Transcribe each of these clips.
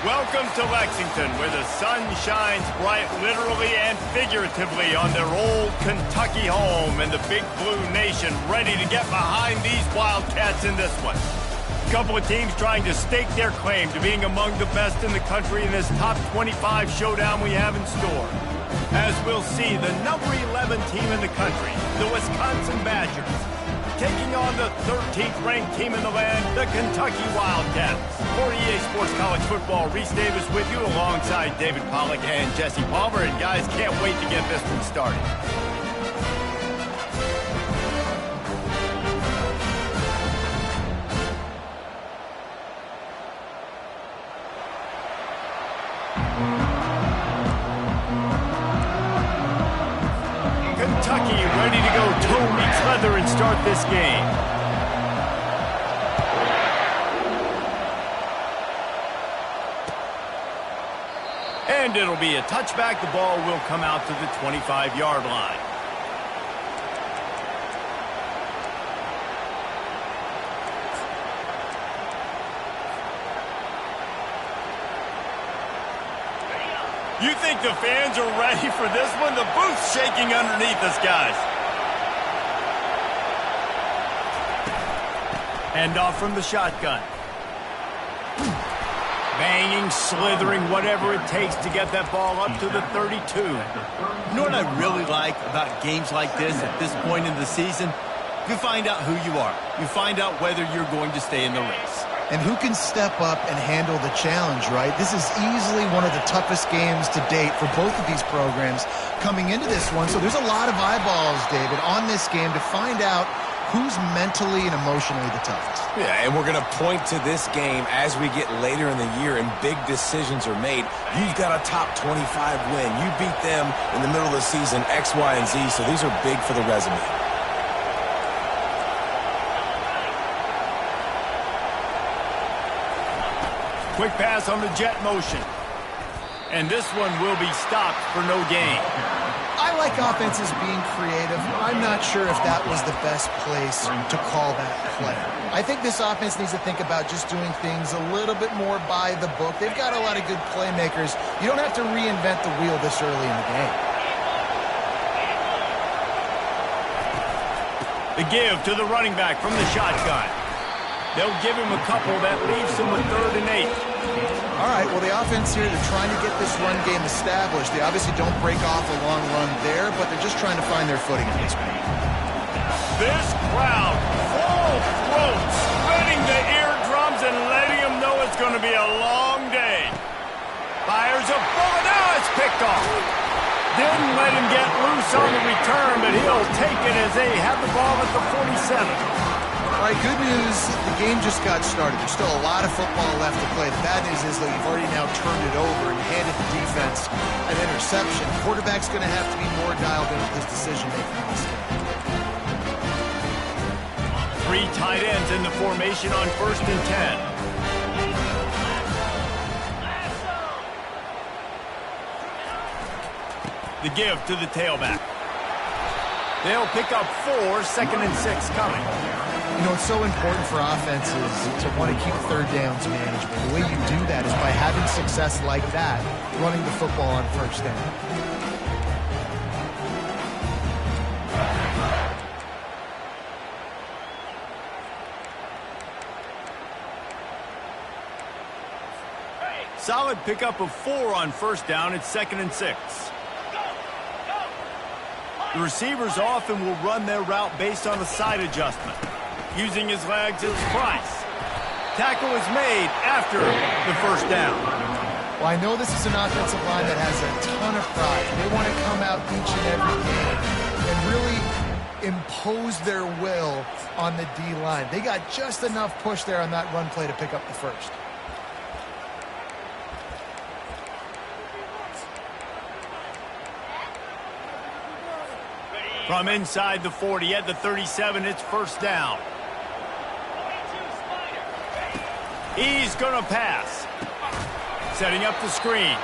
Welcome to Lexington, where the sun shines bright literally and figuratively on their old Kentucky home, and the Big Blue Nation ready to get behind these Wildcats in this one. A couple of teams trying to stake their claim to being among the best in the country in this top 25 showdown we have in store. As we'll see, the number 11 team in the country, the Wisconsin Badgers, taking on the 13th ranked team in the land, the Kentucky Wildcats. For EA Sports College Football, Reese Davis with you alongside David Pollack and Jesse Palmer. And guys, can't wait to get this one started. Kentucky ready to go toe meets leather and start this game. And it'll be a touchback. The ball will come out to the 25-yard line. You think the fans are ready for this one? The booth's shaking underneath us, guys. Hand off from the shotgun. Banging, slithering, whatever it takes to get that ball up to the 32. You know what I really like about games like this at this point in the season? You find out who you are. You find out whether you're going to stay in the race. And who can step up and handle the challenge, right? This is easily one of the toughest games to date for both of these programs coming into this one. So there's a lot of eyeballs, David, on this game to find out who's mentally and emotionally the toughest. Yeah, and we're going to point to this game as we get later in the year and big decisions are made. You've got a top 25 win. You beat them in the middle of the season, X, Y, and Z, so these are big for the resume. Quick pass on the jet motion. And this one will be stopped for no gain. I like offenses being creative. I'm not sure if that was the best place to call that play. I think this offense needs to think about just doing things a little bit more by the book. They've got a lot of good playmakers. You don't have to reinvent the wheel this early in the game. The give to the running back from the shotgun. They'll give him a couple. That leaves him with 3rd and 8. All right, well, the offense here, they're trying to get this run game established. They obviously don't break off a long run there, but they're just trying to find their footing at this point. This crowd, full throat, spreading the eardrums and letting them know it's going to be a long day. Fires a bullet. Now it's picked off. Didn't let him get loose on the return, but he'll take it as they have the ball at the 47. All right, good news, the game just got started. There's still a lot of football left to play. The bad news is, though, you've already now turned it over and handed the defense an interception. The quarterback's going to have to be more dialed in with his decision-making in this game. 3 tight ends in the formation on 1st and 10. The give to the tailback. They'll pick up 4, 2nd and 6 coming. You know, it's so important for offenses to want to keep 3rd downs management. The way you do that is by having success like that, running the football on 1st down. Solid pickup of 4 on 1st down. It's 2nd and 6. The receivers often will run their route based on a side adjustment. Using his legs, it's Price. Tackle is made after the 1st down. Well, I know this is an offensive line that has a ton of pride. They want to come out each and every game and really impose their will on the D-line. They got just enough push there on that run play to pick up the 1st. From inside the 40 at the 37, it's 1st down. He's going to pass. Setting up the screen.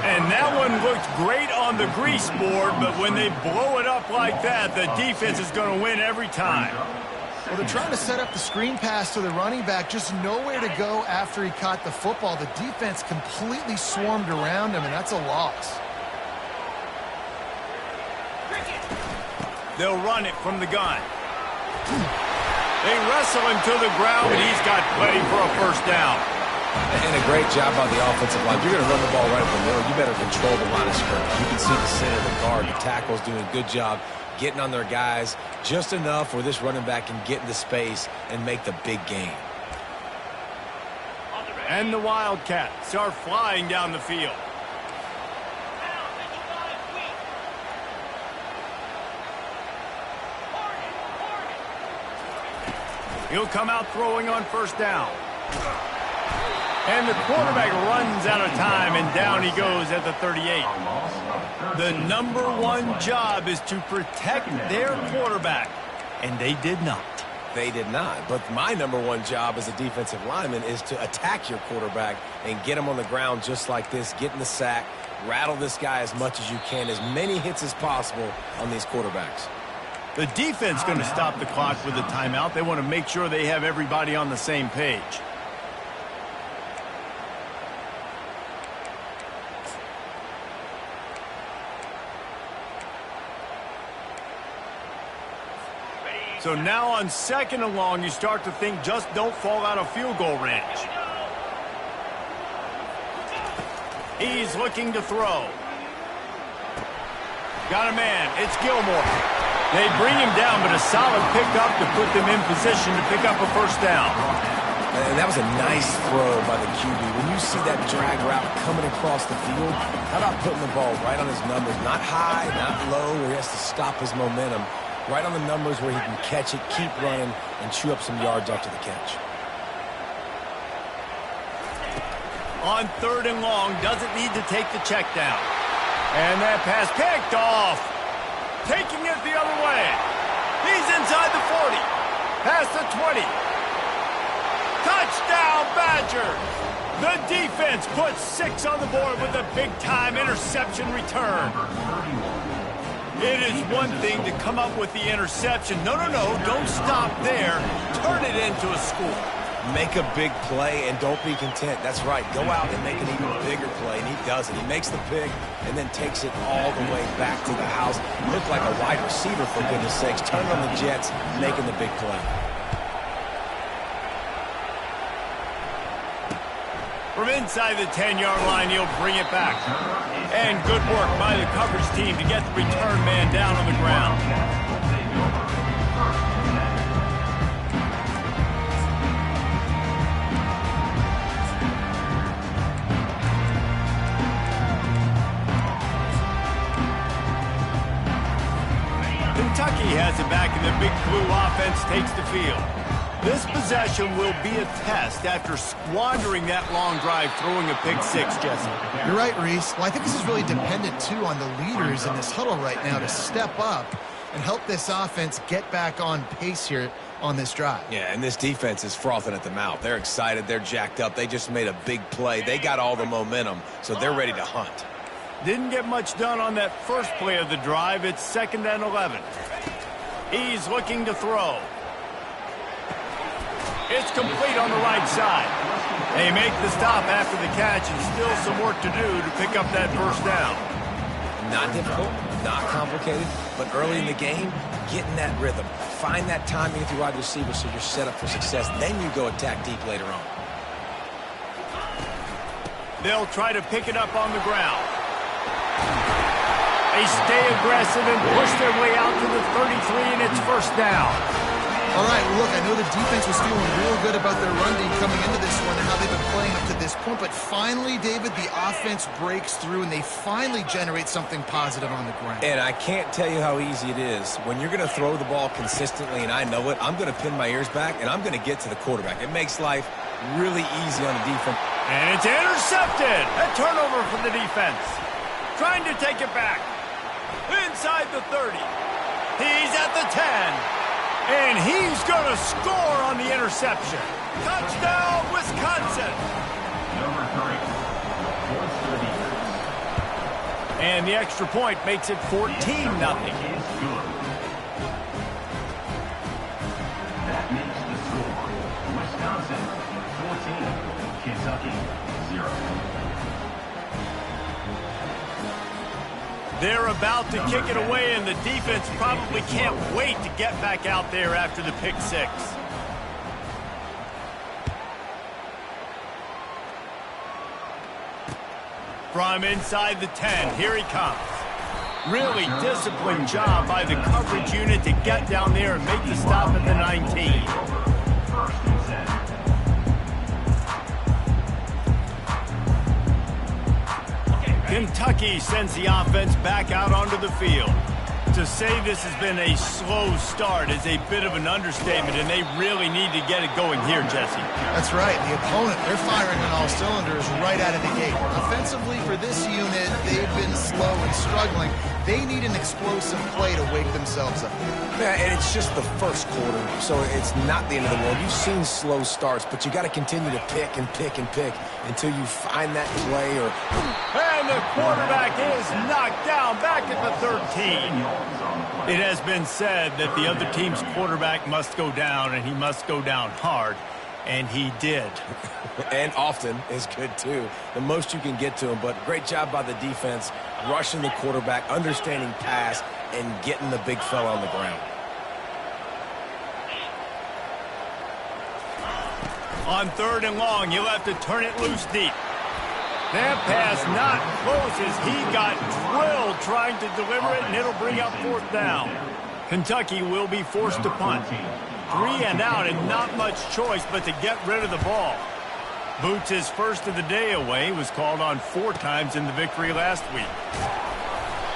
And that one looked great on the grease board, but when they blow it up like that, the defense is going to win every time. Well, they're trying to set up the screen pass to the running back, just nowhere to go after he caught the football. The defense completely swarmed around him, and that's a loss. They'll run it from the gun. They wrestle him to the ground, and he's got plenty for a first down. And a great job by the offensive line. If you're going to run the ball right up the middle, you better control the line of scrimmage. You can see the center, the guard, the tackle's doing a good job getting on their guys just enough where this running back can get into space and make the big gain. And the Wildcats are flying down the field. He'll come out throwing on first down. And the quarterback runs out of time, and down he goes at the 38. The #1 job is to protect their quarterback, and they did not. They did not. But my #1 job as a defensive lineman is to attack your quarterback and get him on the ground just like this, get in the sack, rattle this guy as much as you can, as many hits as possible on these quarterbacks. The defense going to stop the clock with a timeout. They want to make sure they have everybody on the same page. So now on 2nd and long, you start to think just don't fall out of field goal range. He's looking to throw. Got a man. It's Gilmore. They bring him down, but a solid pickup to put them in position to pick up a first down. And that was a nice throw by the QB. When you see that drag route coming across the field, how about putting the ball right on his numbers? Not high, not low, where he has to stop his momentum. Right on the numbers where he can catch it, keep running, and chew up some yards after the catch. On 3rd and long, doesn't need to take the check down. And that pass picked off. Taking it the other way. He's inside the 40. Past the 20. Touchdown, Badger. The defense puts 6 on the board with a big-time interception return. It is one thing to come up with the interception. No, don't stop there. Turn it into a score. Make a big play and don't be content. That's right. Go out and make an even bigger play, and he does it. He makes the pick and then takes it all the way back to the house. Looked like a wide receiver, for goodness sakes. Turning on the Jets, making the big play. From inside the 10-yard line, he'll bring it back. And good work by the coverage team to get the return man down on the ground. Kentucky has it back, and the Big Blue offense takes the field. This possession will be a test after squandering that long drive, throwing a pick 6, Jesse. You're right, Reese. Well, I think this is really dependent, too, on the leaders in this huddle right now to step up and help this offense get back on pace here on this drive. Yeah, and this defense is frothing at the mouth. They're excited. They're jacked up. They just made a big play. They got all the momentum, so they're ready to hunt. Didn't get much done on that first play of the drive. It's 2nd and 11. He's looking to throw. It's complete on the right side. They make the stop after the catch, and still some work to do to pick up that first down. Not difficult, not complicated, but early in the game, get in that rhythm. Find that timing with your wide receiver so you're set up for success. Then you go attack deep later on. They'll try to pick it up on the ground. They stay aggressive and push their way out to the 33, and it's first down. All right, well, look, I know the defense was feeling real good about their run game coming into this one and how they've been playing up to this point, but finally, David, the offense breaks through and they finally generate something positive on the ground. And I can't tell you how easy it is. When you're going to throw the ball consistently, and I know it, I'm going to pin my ears back, and I'm going to get to the quarterback. It makes life really easy on the defense. And it's intercepted. A turnover for the defense. Trying to take it back. Inside the 30. He's at the 10. And he's going to score on the interception. Touchdown, Wisconsin. And the extra point makes it 14-0. Kentucky, 0. They're about to kick it away, and the defense probably can't wait to get back out there after the pick six. From inside the 10, here he comes. Really disciplined job by the coverage unit to get down there and make the stop at the 19. Kentucky sends the offense back out onto the field. To say this has been a slow start is a bit of an understatement, and they really need to get it going here, Jesse. That's right. The opponent, they're firing on all cylinders right out of the gate. Offensively, for this unit, they've been slow and struggling. They need an explosive play to wake themselves up. Yeah, and it's just the first quarter, so it's not the end of the world. You've seen slow starts, but you got to continue to pick and pick and pick until you find that play. And the quarterback is knocked down back at the 13. It has been said that the other team's quarterback must go down, and he must go down hard, and he did. And often is good, too. The most you can get to him, but great job by the defense, rushing the quarterback, understanding pass, and getting the big fella on the ground. On 3rd and long, he'll have to turn it loose deep. That pass not close as he got drilled trying to deliver it, and it'll bring up 4th down. Kentucky will be forced to punt. 3 and out, and not much choice but to get rid of the ball. Boots' first of the day away was called on 4 times in the victory last week.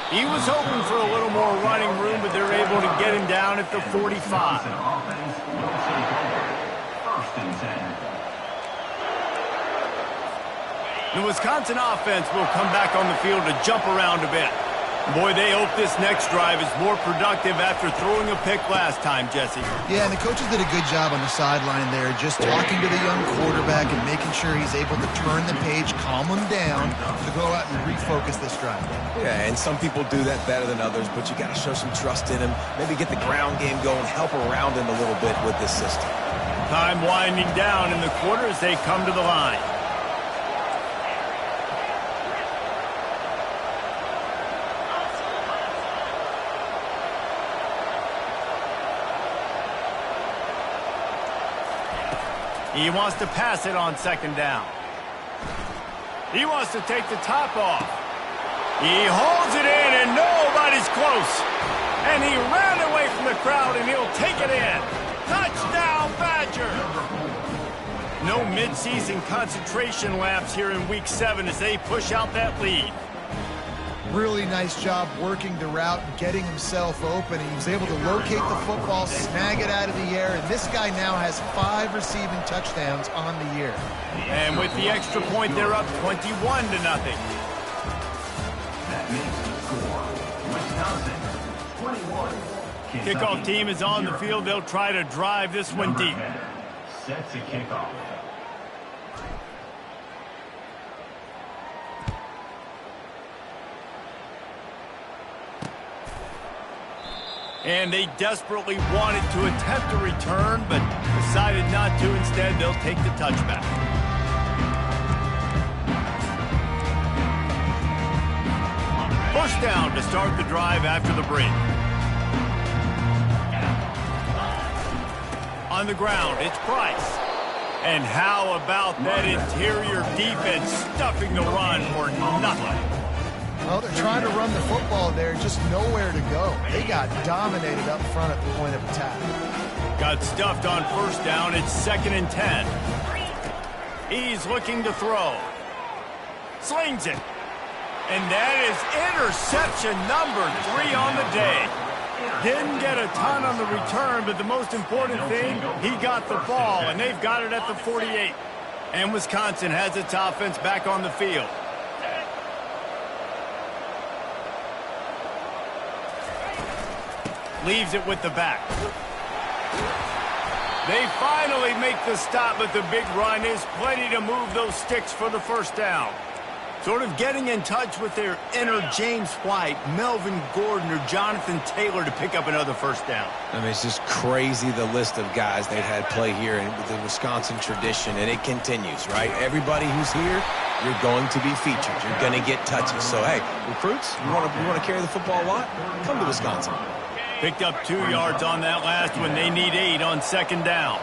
He was hoping for a little more running room, but they're able to get him down at the 45. The Wisconsin offense will come back on the field to jump around a bit. Boy, they hope this next drive is more productive after throwing a pick last time, Jesse. Yeah, and the coaches did a good job on the sideline there, just talking to the young quarterback and making sure he's able to turn the page, calm him down, to go out and refocus this drive. Yeah, and some people do that better than others, but you got to show some trust in him, maybe get the ground game going, help around him a little bit with this system. Time winding down in the quarter as they come to the line. He wants to pass it on 2nd down. He wants to take the top off. He holds it in, and nobody's close. And he ran away from the crowd, and he'll take it in. Touchdown, Badger! No midseason concentration laps here in Week 7 as they push out that lead. Really nice job working the route and getting himself open. He was able to locate the football, snag it out of the air, and this guy now has 5 receiving touchdowns on the year. And with the extra point, they're up 21-0. That makes the score. Wisconsin, 21. Kickoff team is on the field. They'll try to drive this one deep. Set to kickoff. And they desperately wanted to attempt a return, but decided not to. Instead, they'll take the touchback. First down to start the drive after the break. On the ground, it's Price. And how about that interior defense stuffing the run for nothing? Well, they're trying to run the football there, just nowhere to go. They got dominated up front at the point of attack. Got stuffed on 1st down. It's 2nd and 10. He's looking to throw. Slings it. And that is interception number 3 on the day. Didn't get a ton on the return, but the most important thing, he got the ball, and they've got it at the 48. And Wisconsin has its offense back on the field. Leaves it with the back. They finally make the stop, but the big run is plenty to move those sticks for the 1st down. Sort of getting in touch with their inner James White, Melvin Gordon, or Jonathan Taylor to pick up another first down. I mean, it's just crazy the list of guys they've had play here in the Wisconsin tradition, and it continues, right? Everybody who's here, you're going to be featured. You're going to get touches. So, hey, recruits, you want to carry the football a lot? Come to Wisconsin. Picked up 2 yards on that last one. They need 8 on second down.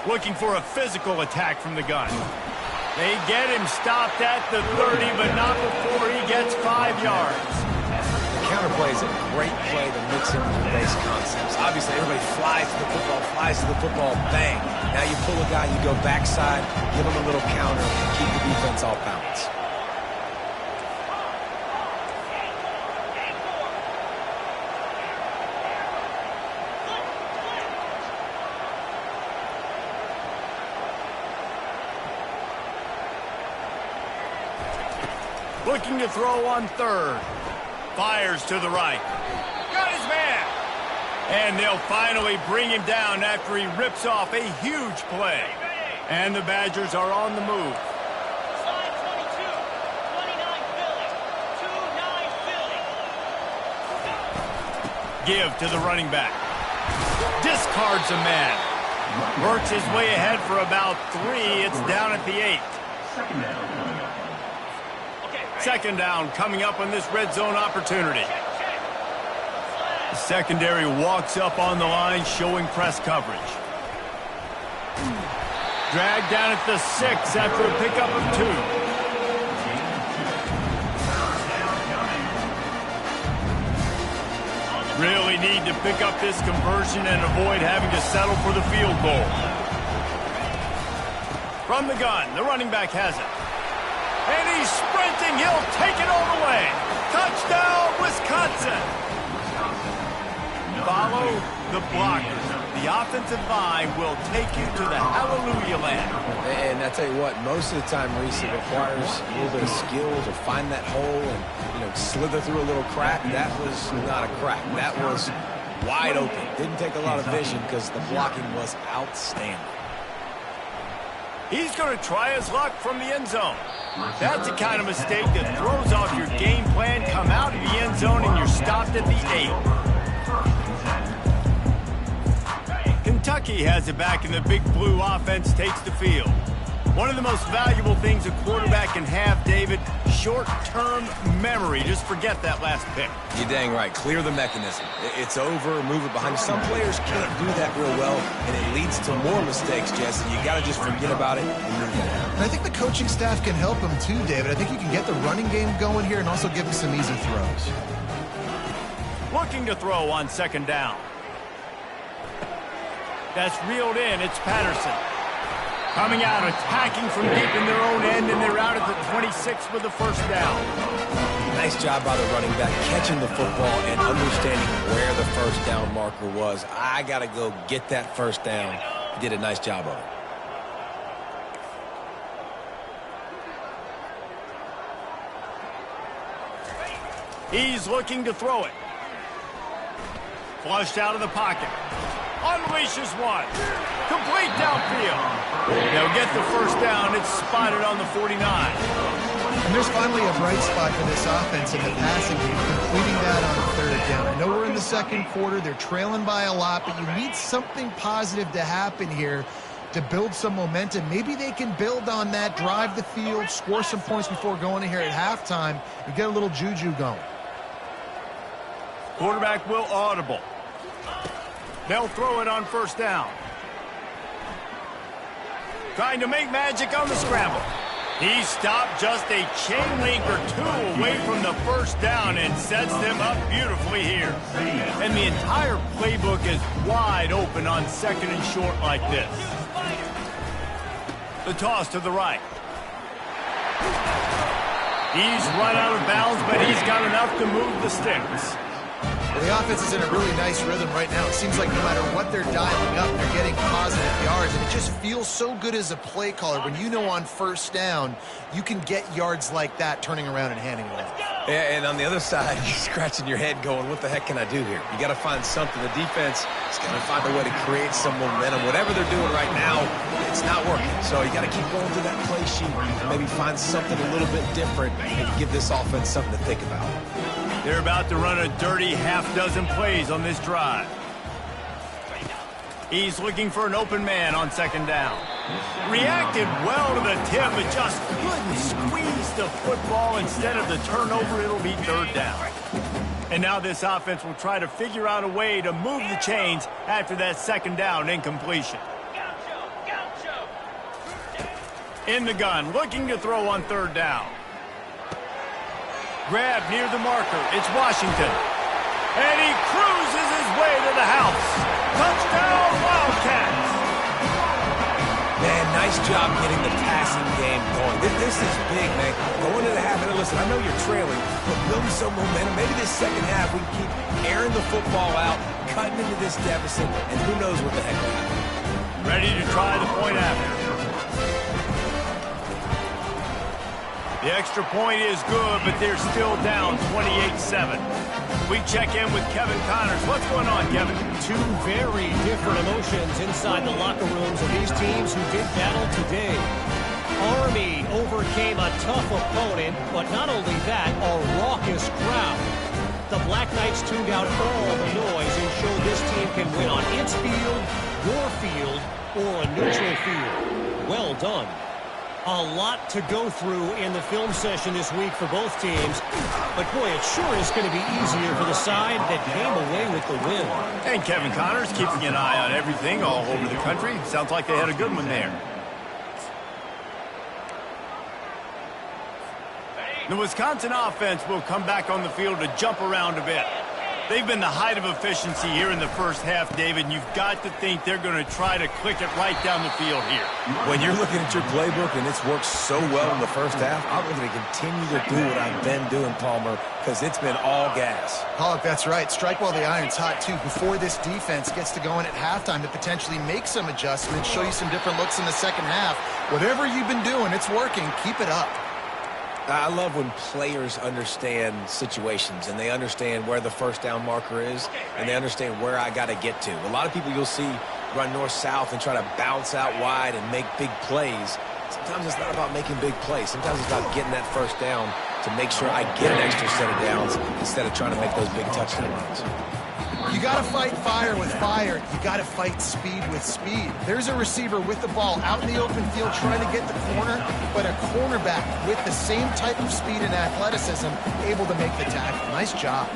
Looking for a physical attack from the gun. They get him stopped at the 30, but not before he gets 5 yards. The counterplay is a great play to mix in with the base concepts. Obviously, everybody flies to the football, bang. Now you pull a guy, you go backside, give him a little counter, and keep the defense off balance. Looking to throw on third. Fires to the right. Got his man. And they'll finally bring him down after he rips off a huge play. And the Badgers are on the move. Slide 22, 29 Philly, 2-9 Philly. Give to the running back. Discards a man. Works his way ahead for about 3. It's down at the 8. Second down coming up. Second down coming up on this red zone opportunity. The secondary walks up on the line, showing press coverage. Dragged down at the 6 after a pickup of 2. Really need to pick up this conversion and avoid having to settle for the field goal. From the gun, the running back has it. And he's sprinting. He'll take it all the way. Touchdown, Wisconsin. Follow the blockers. The offensive line will take you to the hallelujah land. And I tell you what, most of the time, Reese, it requires a little bit of skill to find that hole and, slither through a little crack. That was not a crack. That was wide open. Didn't take a lot of vision because the blocking was outstanding. He's going to try his luck from the end zone. That's the kind of mistake that throws off your game plan. Come out of the end zone and you're stopped at the 8. Kentucky has it back and the Big Blue offense takes the field. One of the most valuable things a quarterback can have, David, short-term memory. Just forget that last pick. You're dang right. Clear the mechanism. It's over, move it behind you. Some players can't do that real well, and it leads to more mistakes, Jesse. You got to just forget about it and move on. And I think the coaching staff can help him too, David. I think you can get the running game going here and also give him some easy throws. Looking to throw on second down. That's reeled in. It's Patterson. Coming out, attacking from deep in their own end, and they're out at the 26 with the first down. Nice job by the running back, catching the football and understanding where the first down marker was. I got to go get that first down. He did a nice job of it. He's looking to throw it. Flushed out of the pocket. Unleashes one. Complete downfield. They'll get the first down. It's spotted on the 49. And there's finally a bright spot for this offense in the passing game, completing that on third down. I know we're in the second quarter. They're trailing by a lot, but you need something positive to happen here to build some momentum. Maybe they can build on that, drive the field, score some points before going in here at halftime, and get a little juju going. Quarterback will audible. They'll throw it on first down. Trying to make magic on the scramble. He stopped just a chain link or 2 away from the first down and sets them up beautifully here. And the entire playbook is wide open on second and short like this. The toss to the right. He's run out of bounds, but he's got enough to move the sticks. Well, the offense is in a really nice rhythm right now. It seems like no matter what they're dialing up, they're getting positive yards. And it just feels so good as a play caller when you know on first down you can get yards like that turning around and handing it off. Yeah, and on the other side, you're scratching your head going, what the heck can I do here? You got to find something. The defense is going to find a way to create some momentum. Whatever they're doing right now, it's not working. So you got to keep going through that play sheet and maybe find something a little bit different and give this offense something to think about. They're about to run a dirty half-dozen plays on this drive. He's looking for an open man on second down. Reacted well to the tip, but just couldn't squeeze the football. Instead of the turnover, it'll be third down. And now this offense will try to figure out a way to move the chains after that second down incompletion. In the gun, looking to throw on third down. Grab near the marker. It's Washington. And he cruises his way to the house. Touchdown, Wildcats. Man, nice job getting the passing game going. This is big, man. Going into the half, and listen, I know you're trailing, but building some momentum. Maybe this second half we can keep airing the football out, cutting into this deficit, and who knows what the heck will happen. Ready to try the point after. The extra point is good, but they're still down 28-7. We check in with Kevin Connors. What's going on, Kevin? Two very different emotions inside the locker rooms of these teams who did battle today. Army overcame a tough opponent, but not only that, a raucous crowd. The Black Knights tuned out all the noise and showed this team can win on its field, your field, or a neutral field. Well done. A lot to go through in the film session this week for both teams. But, boy, it sure is going to be easier for the side that came away with the win. And Kevin Connors keeping an eye on everything all over the country. Sounds like they had a good one there. The Wisconsin offense will come back on the field to jump around a bit. They've been the height of efficiency here in the first half, David, and you've got to think they're going to try to click it right down the field here. When you're looking at your playbook and it's worked so well in the first half, I'm going to continue to do what I've been doing, Palmer, because it's been all gas. Pollock, that's right. Strike while the iron's hot, too, before this defense gets to go in at halftime to potentially make some adjustments, show you some different looks in the second half. Whatever you've been doing, it's working. Keep it up. I love when players understand situations and they understand where the first down marker is and they understand where I got to get to. A lot of people you'll see run north-south and try to bounce out wide and make big plays. Sometimes it's not about making big plays. Sometimes it's about getting that first down to make sure I get an extra set of downs instead of trying to make those big touchdown runs. You got to fight fire with fire. You got to fight speed with speed. There's a receiver with the ball out in the open field trying to get the corner, but a cornerback with the same type of speed and athleticism able to make the tackle. Nice job.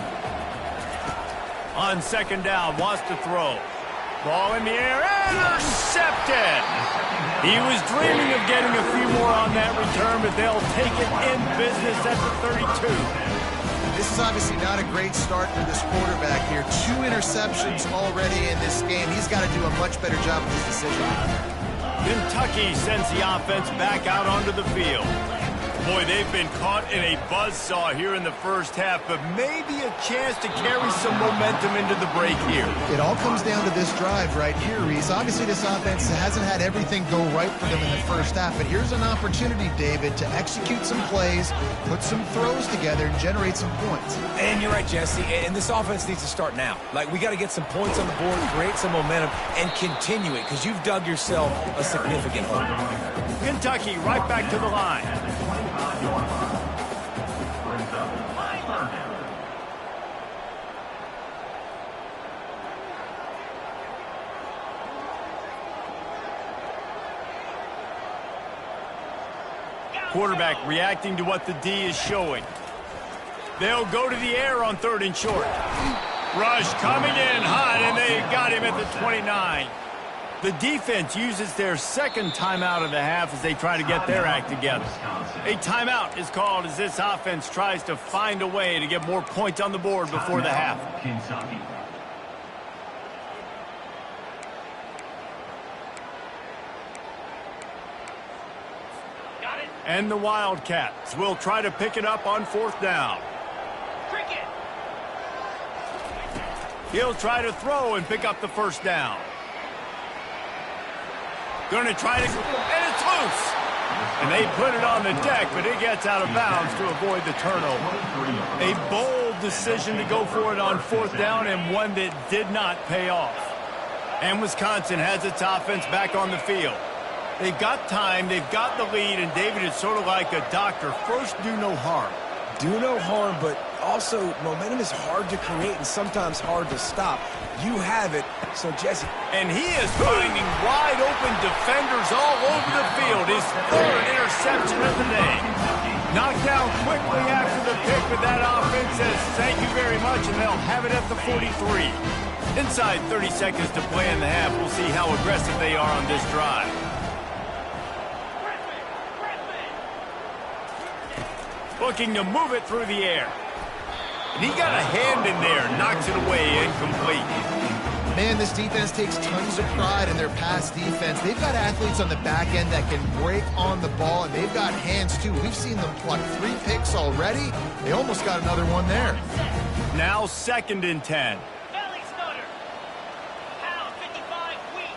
On second down, wants to throw. Ball in the air, intercepted. He was dreaming of getting a few more on that return, but they'll take it in business at the 32. This is obviously not a great start for this quarterback here. 2 interceptions already in this game. He's got to do a much better job with his decision. Kentucky sends the offense back out onto the field. Boy, they've been caught in a buzzsaw here in the first half, but maybe a chance to carry some momentum into the break here. It all comes down to this drive right here, Reese. Obviously, this offense hasn't had everything go right for them in the first half, but here's an opportunity, David, to execute some plays, put some throws together, and generate some points. And you're right, Jesse, and this offense needs to start now. Like, we got to get some points on the board, create some momentum, and continue it, because you've dug yourself a significant hole. Kentucky right back to the line. Quarterback reacting to what the D is showing. They'll go to the air on 3rd and short. Rush coming in hot, and they got him at the 29. The defense uses their second timeout of the half as they try to get their act together. A timeout is called as this offense tries to find a way to get more points on the board before the half. And the Wildcats will try to pick it up on 4th down. He'll try to throw and pick up the first down. Going to try to, and it's loose. And they put it on the deck, but it gets out of bounds to avoid the turnover. A bold decision to go for it on 4th down, and one that did not pay off. And Wisconsin has its offense back on the field. They've got time, they've got the lead, and David is sort of like a doctor. First, do no harm. Do no harm, but also momentum is hard to create and sometimes hard to stop. You have it, so Jesse. And he is finding wide open defenders all over the field. His 3rd interception of the day. Knocked down quickly after the pick, but that offense says thank you very much, and they'll have it at the 43. Inside 30 seconds to play in the half. We'll see how aggressive they are on this drive. Looking to move it through the air. And he got a hand in there, knocks it away, incomplete. Man, this defense takes tons of pride in their pass defense. They've got athletes on the back end that can break on the ball, and they've got hands, too. We've seen them pluck 3 picks already. They almost got another one there. Now 2nd and 10. Belly stutter. Pound 55 weak.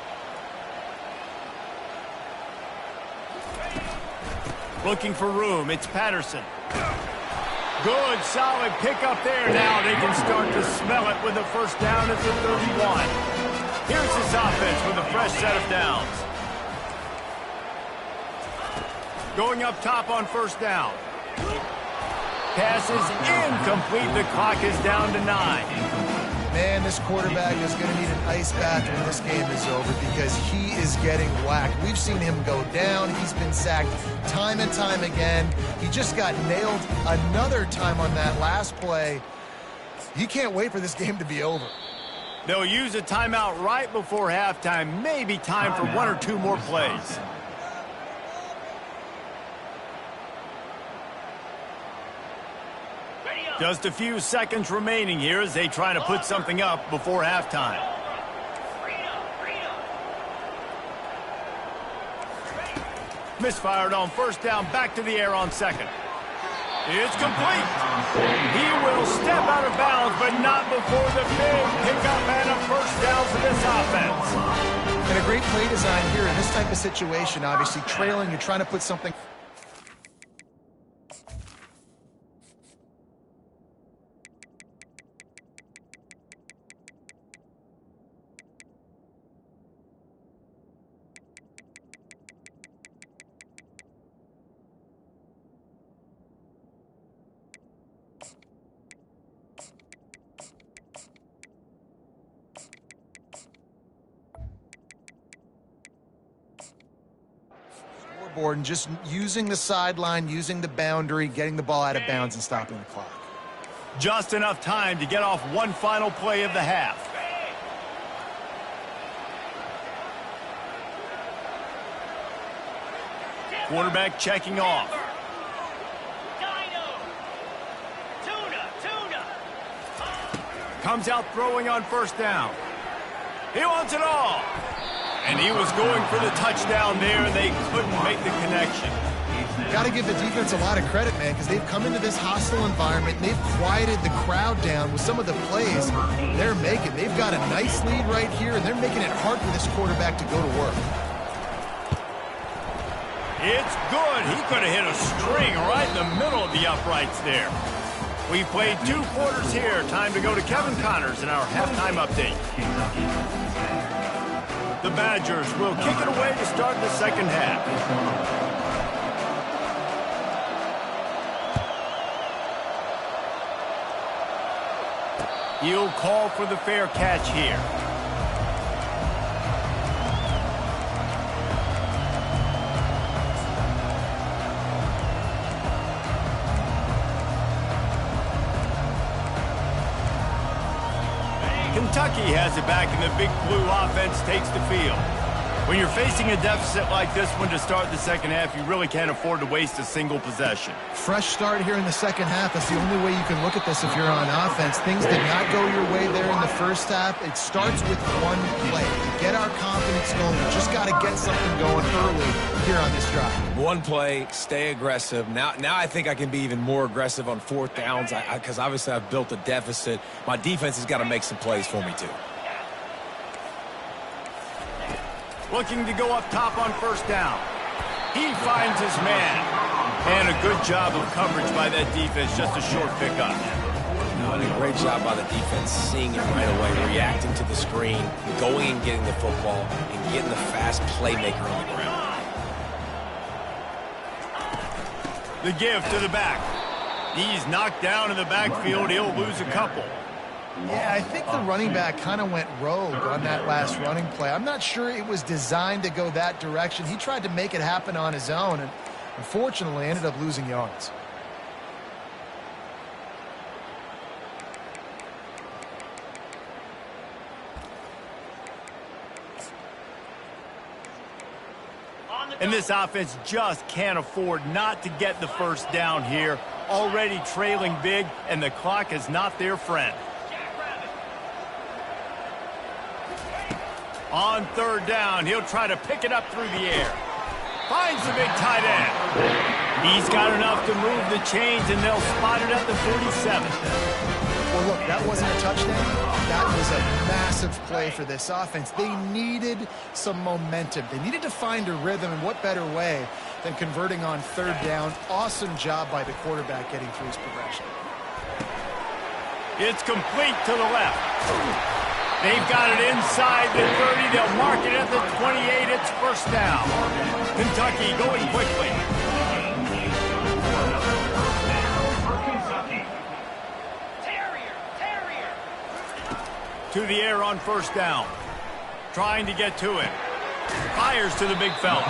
Looking for room. It's Patterson. Good, solid pickup there. Now they can start to smell it with a 1st down at the 31. Here's this offense with a fresh set of downs. Going up top on 1st down. Pass is incomplete. The clock is down to 9. Man, this quarterback is going to need an ice bath when this game is over because he is getting whacked. We've seen him go down. He's been sacked time and time again. He just got nailed another time on that last play. He can't wait for this game to be over. They'll use a timeout right before halftime. Maybe time for 1 or 2 more plays. Just a few seconds remaining here as they try to put something up before halftime. Misfired on 1st down, back to the air on 2nd. It's complete. He will step out of bounds, but not before the big pickup and a 1st down for this offense. And a great play design here in this type of situation. Obviously, trailing, you're trying to put something. Board and just using the sideline, using the boundary, getting the ball out of bounds and stopping the clock. Just enough time to get off one final play of the half. Quarterback checking off. Comes out throwing on 1st down. He wants it all. And he was going for the touchdown there, and they couldn't make the connection. Got to give the defense a lot of credit, man, because they've come into this hostile environment, and they've quieted the crowd down with some of the plays they're making. They've got a nice lead right here, and they're making it hard for this quarterback to go to work. It's good. He could have hit a string right in the middle of the uprights there. We played 2 quarters here. Time to go to Kevin Connors in our halftime update. The Badgers will kick it away to start the 2nd half. He'll call for the fair catch here. Kentucky has it back, and the Big Blue offense takes the field. When you're facing a deficit like this one to start the 2nd half, you really can't afford to waste a single possession. Fresh start here in the 2nd half. That's the only way you can look at this if you're on offense. Things did not go your way there in the 1st half. It starts with one play. To get our confidence going, we just got to get something going early here on this drive. One play, stay aggressive. Now I think I can be even more aggressive on 4th downs because obviously I've built a deficit. My defense has got to make some plays for me too. Looking to go up top on 1st down. He finds his man. And a good job of coverage by that defense, just a short pickup. And a great job by the defense, seeing it right away, reacting to the screen, going and getting the football, and getting the fast playmaker on the ground. The give to the back. He's knocked down in the backfield. He'll lose a couple. Yeah, I think the running back kind of went rogue on that last running play. I'm not sure it was designed to go that direction. He tried to make it happen on his own, and unfortunately ended up losing yards. And this offense just can't afford not to get the first down here. Already trailing big, and the clock is not their friend. On third down, he'll try to pick it up through the air. Finds the big tight end. He's got enough to move the chains, and they'll spot it at the 47. Well, look, that wasn't a touchdown. That was a massive play for this offense. They needed some momentum. They needed to find a rhythm, and what better way than converting on third down. Awesome job by the quarterback getting through his progression. It's complete to the left. They've got it inside the 30. They'll mark it at the 28. It's first down. Kentucky going quickly. To the air on first down. Trying to get to it. Fires to the big fella.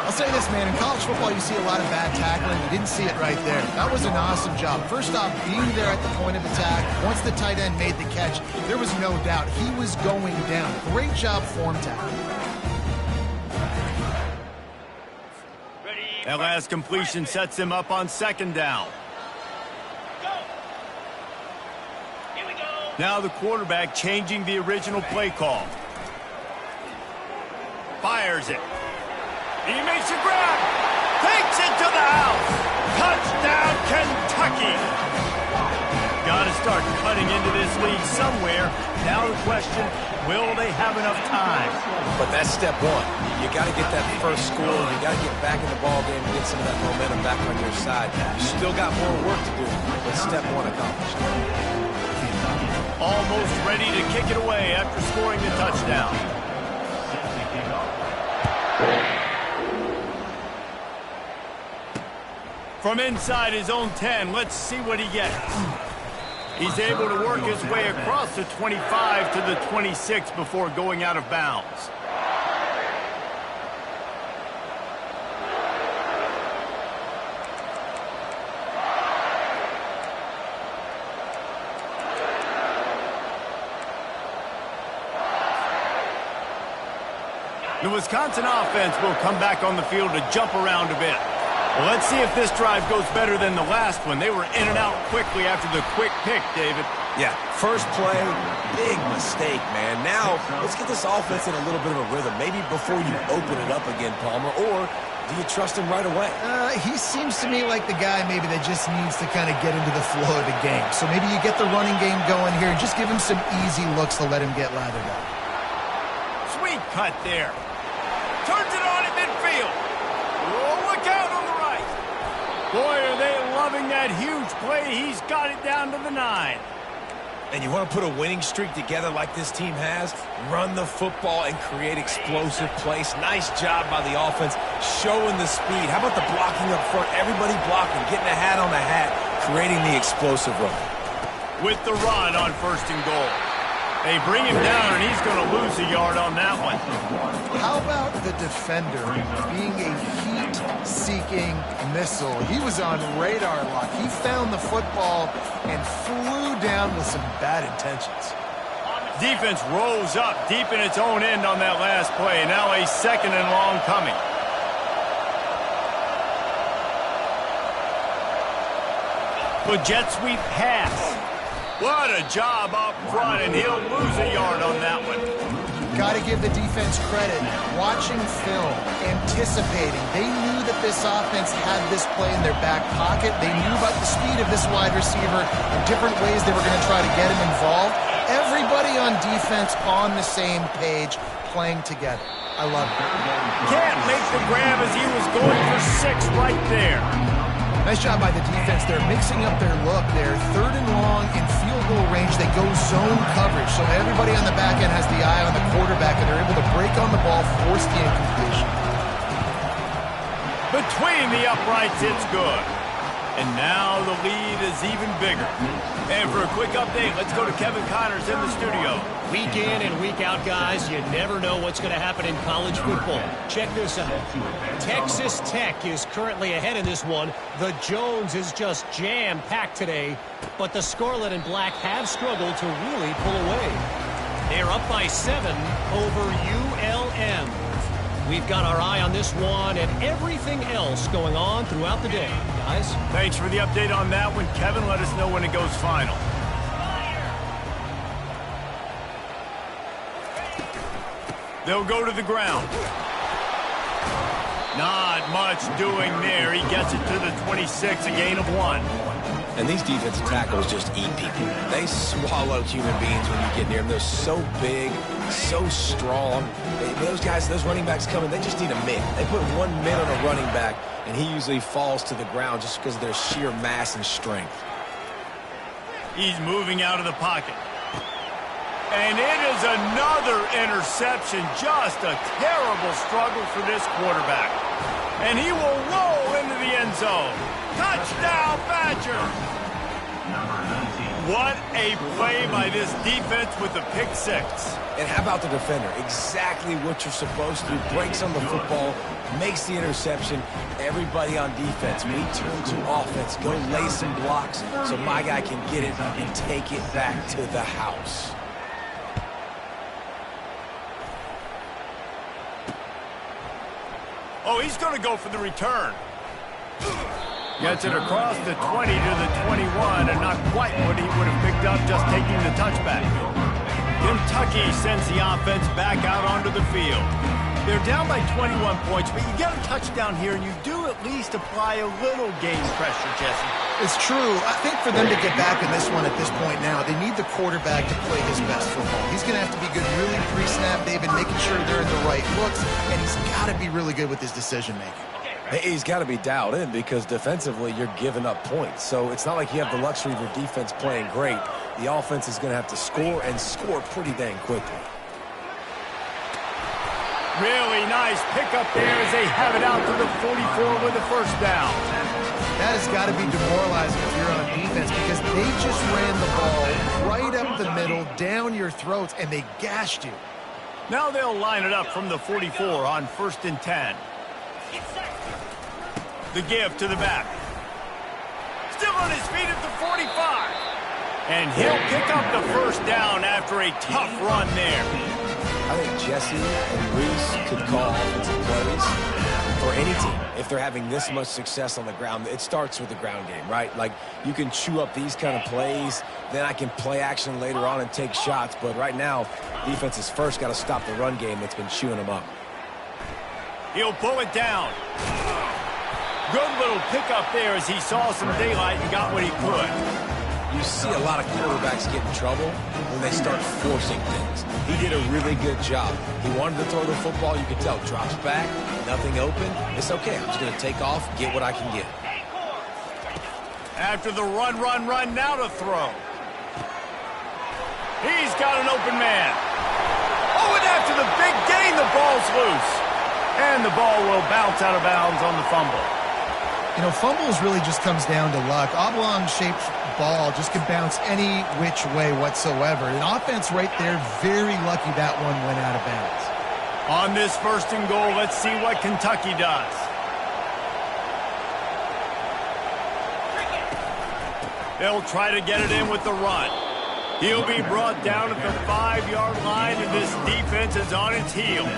I'll say this, man. In college football, you see a lot of bad tackling. You didn't see it right there. That was an awesome job. First off, being there at the point of attack. Once the tight end made the catch, there was no doubt he was going down. Great job form tackling. That last completion sets him up on second down. Now the quarterback changing the original play call. Fires it. He makes a grab. Takes it to the house. Touchdown, Kentucky. Got to start cutting into this lead somewhere. Now the question, will they have enough time? But that's step one. You got to get that first score. You got to get back in the ball game and get some of that momentum back on your side. You still got more work to do, but step one accomplished. Almost ready to kick it away after scoring the touchdown. From inside his own 10, let's see what he gets. He's able to work his way across the 25 to the 26 before going out of bounds. The Wisconsin offense will come back on the field to jump around a bit. Well, let's see if this drive goes better than the last one. They were in and out quickly after the quick pick, David. Yeah, first play, big mistake, man. Now, let's get this offense in a little bit of a rhythm. Maybe before you open it up again, Palmer, or do you trust him right away? He seems to me like the guy maybe that just needs to kind of get into the flow of the game. So maybe you get the running game going here and just give him some easy looks to let him get lathered up. Sweet cut there. Turns it on in midfield. Oh, look out on the right. Boy, are they loving that huge play. He's got it down to the 9. And you want to put a winning streak together like this team has? Run the football and create explosive plays. Nice job by the offense, showing the speed. How about the blocking up front? Everybody blocking, getting a hat on the hat, creating the explosive run. With the run on first and goal. They bring him down, and he's going to lose a yard on that one. How about the defender being a heat-seeking missile? He was on radar lock. He found the football and flew down with some bad intentions. Defense rose up deep in its own end on that last play. Now a second and long coming. The jet sweep pass. What a job up front, and he'll lose a yard on that one. Got to give the defense credit. Watching film, anticipating. They knew that this offense had this play in their back pocket. They knew about the speed of this wide receiver and different ways they were going to try to get him involved. Everybody on defense on the same page. playing together. I love it. Can't make the grab as he was going for 6 right there. Nice job by the defense. They're mixing up their look there. 3rd and long in field goal range. They go zone coverage. So everybody on the back end has the eye on the quarterback, and they're able to break on the ball, force the incompletion. Between the uprights, it's good. And now the lead is even bigger. And for a quick update, let's go to Kevin Connors in the studio. Week in and week out, guys, you never know what's going to happen in college football. Check this out. Texas Tech is currently ahead in this one. The Jones is just jam-packed today, but the Scarlet and Black have struggled to really pull away. They're up by 7 over ULM. We've got our eye on this one and everything else going on throughout the day, guys. Thanks for the update on that one, Kevin. Let us know when it goes final. They'll go to the ground. Not much doing there. He gets it to the 26, a gain of 1. And these defensive tackles just eat people. They swallow human beings when you get near them. They're so big, so strong. Those guys, those running backs coming, they just need a mid. They put 1 mid on a running back, and he usually falls to the ground just because of their sheer mass and strength. He's moving out of the pocket. And it is another interception. Just a terrible struggle for this quarterback. And he will roll into the end zone. Touchdown, Badgers! What a play by this defense with the pick 6. And how about the defender? Exactly what you're supposed to do. Breaks on the football, makes the interception. Everybody on defense, when he turns to offense, go lay some blocks so my guy can get it and take it back to the house. Oh, he's going to go for the return. Gets it across the 20 to the 21, and not quite what he would have picked up just taking the touchback. Kentucky sends the offense back out onto the field. They're down by 21 points, but you get a touchdown here, and you do at least apply a little game pressure, Jesse. It's true. I think for them to get back in this one at this point now, they need the quarterback to play his best football. He's going to have to be good really pre-snap. They've been making sure they're in the right looks, and he's got to be really good with his decision-making. He's got to be dialed in because defensively you're giving up points. So it's not like you have the luxury of your defense playing great. The offense is going to have to score and score pretty dang quickly. Really nice pickup there as they have it out to the 44 with the first down. That has got to be demoralizing if you're on defense because they just ran the ball right up the middle, down your throats, and they gashed you. Now they'll line it up from the 44 on 1st and 10. The give to the back. Still on his feet at the 45. And he'll pick up the first down after a tough run there. I think Jesse and Reese could call offensive plays for any team. If they're having this much success on the ground, it starts with the ground game, right? Like, you can chew up these kind of plays, then I can play action later on and take shots. But right now, defense has first got to stop the run game that's been chewing them up. He'll pull it down. Good little pickup there as he saw some daylight and got what he could. You see a lot of quarterbacks get in trouble when they start forcing things. He did a really good job. He wanted to throw the football. You could tell. Drops back, nothing open. It's okay. I'm just going to take off, get what I can get. After the run, now to throw. He's got an open man. Oh, and after the big gain, the ball's loose. And the ball will bounce out of bounds on the fumble. You know, fumbles really just comes down to luck. Oblong-shaped ball just can bounce any which way whatsoever. An offense right there, very lucky that one went out of bounds. On this 1st and goal, let's see what Kentucky does. They'll try to get it in with the run. He'll be brought down at the 5-yard line, and this defense is on its heels.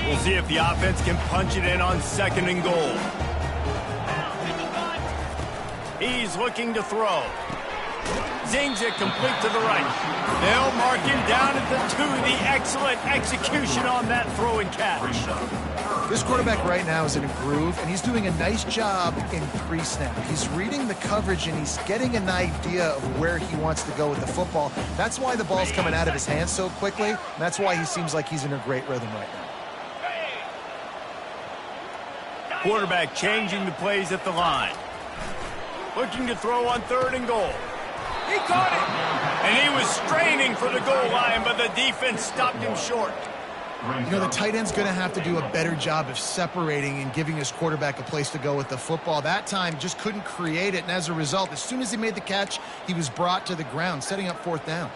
We'll see if the offense can punch it in on 2nd and goal. He's looking to throw. Zings it complete to the right. They'll mark him down at the 2. The excellent execution on that throw and catch. This quarterback right now is in a groove, and he's doing a nice job in pre-snap. He's reading the coverage, and he's getting an idea of where he wants to go with the football. That's why the ball's coming out of his hands so quickly, and that's why he seems like he's in a great rhythm right now. Quarterback changing the plays at the line. Looking to throw on 3rd and goal. He caught it! And he was straining for the goal line, but the defense stopped him short. You know, the tight end's going to have to do a better job of separating and giving his quarterback a place to go with the football. That time, just couldn't create it, and as a result, as soon as he made the catch, he was brought to the ground, setting up 4th down.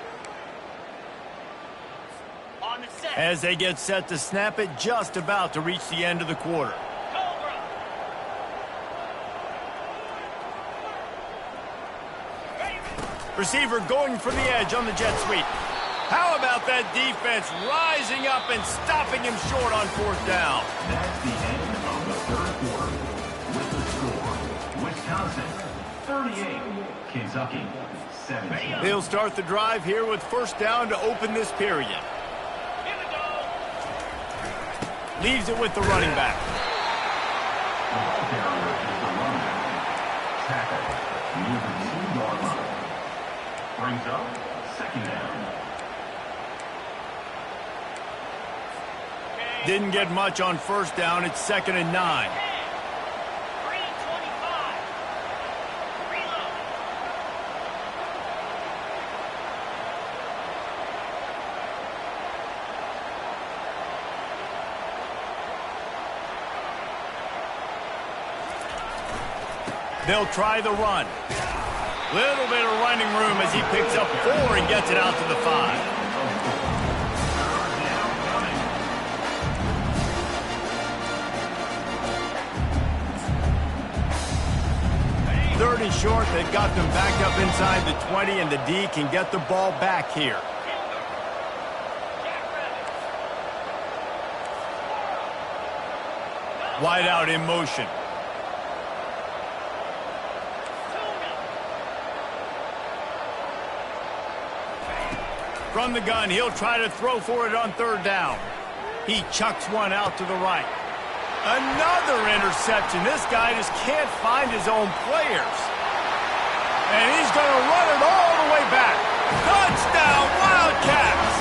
As they get set to snap it, just about to reach the end of the quarter. Receiver going for the edge on the jet sweep. How about that defense rising up and stopping him short on 4th down? That's the end of the 3rd quarter. With the score, Wisconsin 38, Kentucky 17. They'll start the drive here with 1st down to open this period. Here we go. Leaves it with the running back. The ball carrier is the running back. Tackle near the 2-yard line. Brings up 2nd down. Didn't get much on 1st down. It's 2nd and 9. 3:25. Reload. They'll try the run. Little bit of running room as he picks up 4 and gets it out to the 5. 3rd and short. They've got them back up inside the 20, and the D can get the ball back here. Wide out in motion. From the gun, he'll try to throw for it on 3rd down. He chucks one out to the right. Another interception. This guy just can't find his own players. And he's going to run it all the way back. Touchdown, Wildcats!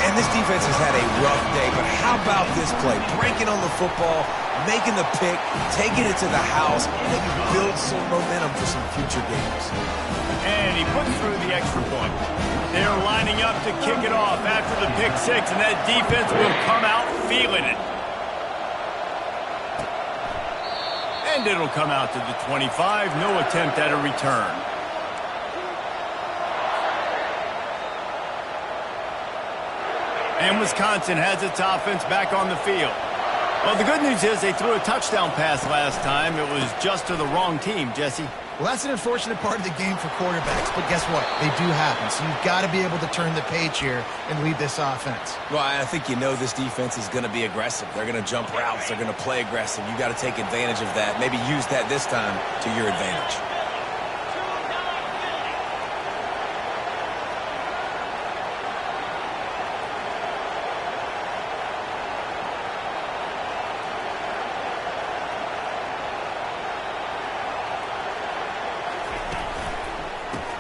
And this defense has had a rough day, but how about this play? Breaking on the football, making the pick, taking it to the house, and maybe build some momentum for some future games. And he puts through the extra point. They're lining up to kick it off after the pick 6, and that defense will come out feeling it. And it'll come out to the 25. No attempt at a return. And Wisconsin has its offense back on the field. Well, the good news is they threw a touchdown pass last time. It was just to the wrong team, Jesse. Well, that's an unfortunate part of the game for quarterbacks, but guess what? They do happen, so you've got to be able to turn the page here and lead this offense. Well, I think you know this defense is going to be aggressive. They're going to jump routes. They're going to play aggressive. You got to take advantage of that. Maybe use that this time to your advantage.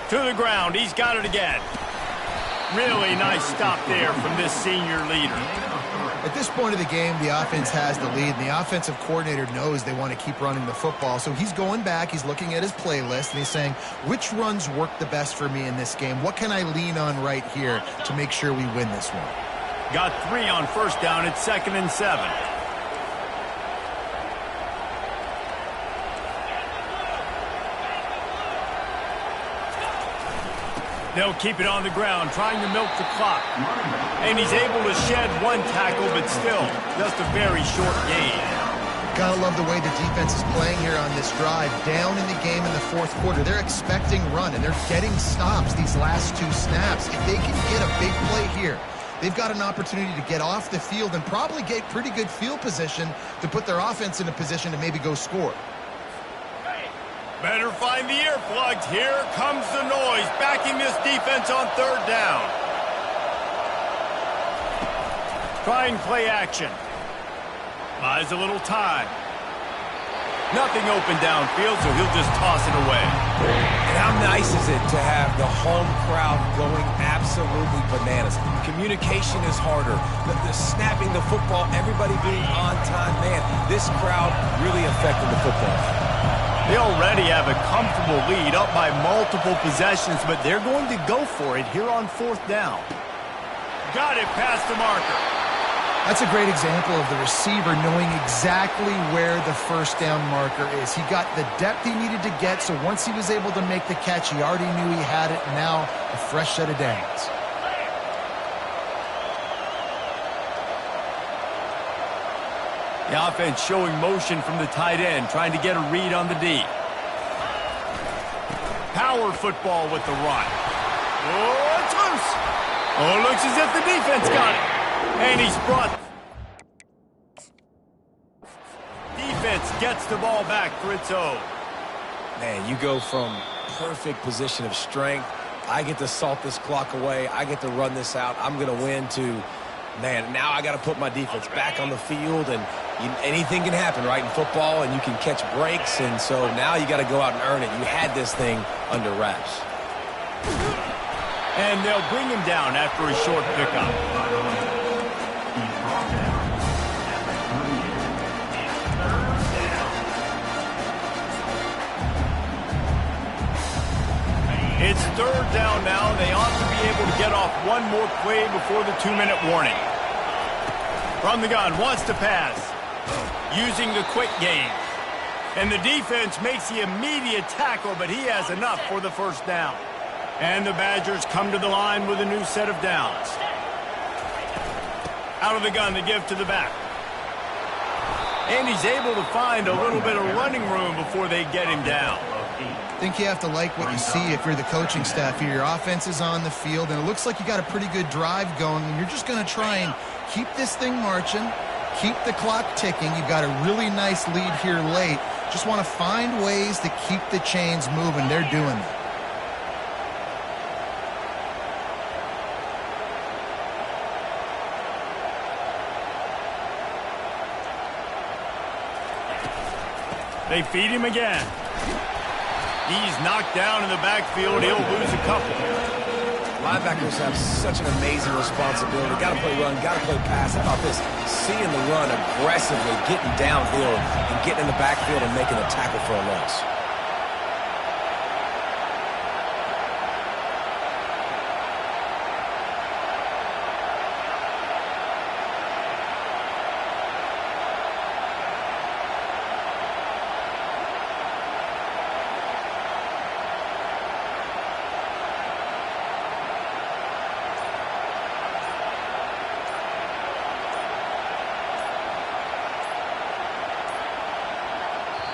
To the ground. He's got it again. Really nice stop there from this senior leader. At this point of the game, the offense has the lead, and the offensive coordinator knows they want to keep running the football. So he's going back, he's looking at his playlist, and he's saying, which runs work the best for me in this game? What can I lean on right here to make sure we win this one? Got 3 on 1st down. It's 2nd and 7. They'll keep it on the ground, trying to milk the clock. And he's able to shed 1 tackle, but still, just a very short gain. Gotta love the way the defense is playing here on this drive. Down in the game in the 4th quarter. They're expecting run, and they're getting stops these last 2 snaps. If they can get a big play here, they've got an opportunity to get off the field and probably get pretty good field position to put their offense in a position to maybe go score. Better find the earplugs. Here comes the noise, backing this defense on 3rd down. Trying play action. Buys a little time. Nothing open downfield, so he'll just toss it away. And how nice is it to have the home crowd going absolutely bananas? Communication is harder. The snapping the football, everybody being on time. Man, this crowd really affected the football. They already have a comfortable lead up by multiple possessions, but they're going to go for it here on 4th down. Got it past the marker. That's a great example of the receiver knowing exactly where the first down marker is. He got the depth he needed to get, so once he was able to make the catch, he already knew he had it. Now, a fresh set of downs. The offense showing motion from the tight end, trying to get a read on the D. Power football with the run. Oh, it's loose. Oh, it looks as if the defense got it. And he's brought. Defense gets the ball back for its own. Man, you go from perfect position of strength. I get to salt this clock away. I get to run this out. I'm going to win to, man, now I got to put my defense back on the field. And anything can happen, right, in football, and you can catch breaks. And so now you got to go out and earn it. You had this thing under wraps. And they'll bring him down after a short pickup. It's 3rd down now. They ought to be able to get off one more play before the 2-minute warning. From the gun, wants to pass. Using the quick game. And the defense makes the immediate tackle, but he has enough for the first down. And the Badgers come to the line with a new set of downs. Out of the gun to give to the back. And he's able to find a little bit of running room before they get him down. I think you have to like what you see if you're the coaching staff here. Your offense is on the field, and it looks like you got a pretty good drive going, and you're just going to try and keep this thing marching, keep the clock ticking. You've got a really nice lead here late. Just want to find ways to keep the chains moving. They're doing that. They feed him again. He's knocked down in the backfield. He'll lose a couple. Linebackers have such an amazing responsibility. Got to play run, got to play pass. How about this? Seeing the run aggressively, getting downhill, and getting in the backfield and making a tackle for a loss.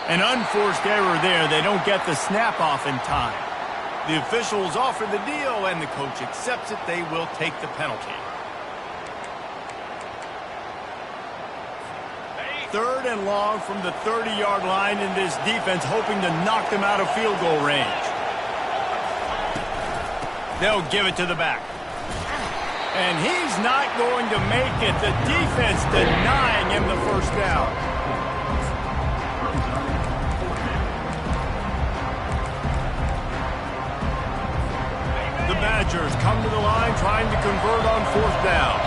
An unforced error there. They don't get the snap off in time. The officials offer the deal, and the coach accepts it. They will take the penalty. 3rd and long from the 30-yard line, in this defense hoping to knock them out of field goal range. They'll give it to the back. And he's not going to make it. The defense denying him the first down. The Badgers come to the line trying to convert on 4th down.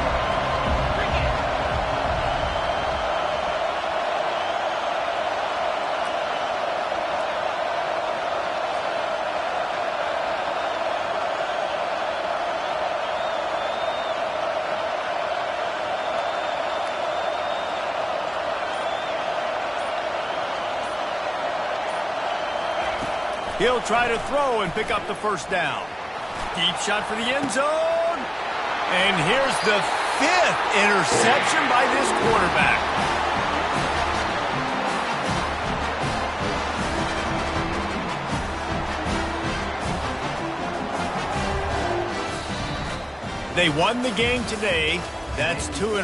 He'll try to throw and pick up the first down. Deep shot for the end zone. And here's the 5th interception by this quarterback. They won the game today. That's 2 in a row.